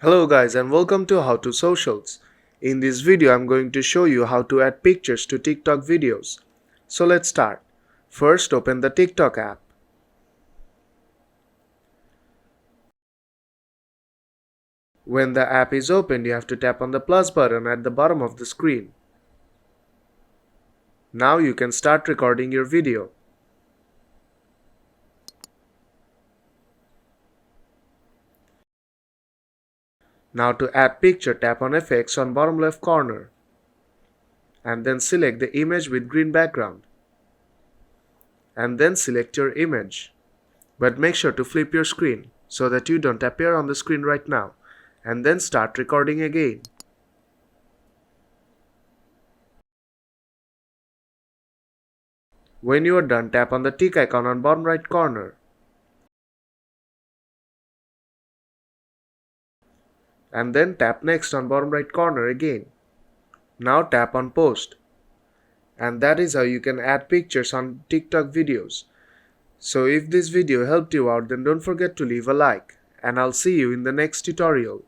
Hello guys and welcome to How to Socials. In this video I'm going to show you how to add pictures to TikTok videos. So let's start. First open the TikTok app. When the app is opened you have to tap on the plus button at the bottom of the screen. Now you can start recording your video. Now to add picture, tap on FX on bottom left corner and then select the image with green background and then select your image. But make sure to flip your screen so that you don't appear on the screen right now and then start recording again. When you are done, tap on the tick icon on bottom right corner and then tap next on bottom right corner again. Now tap on post. And that is how you can add pictures on TikTok videos. So if this video helped you out, then don't forget to leave a like and I'll see you in the next tutorial.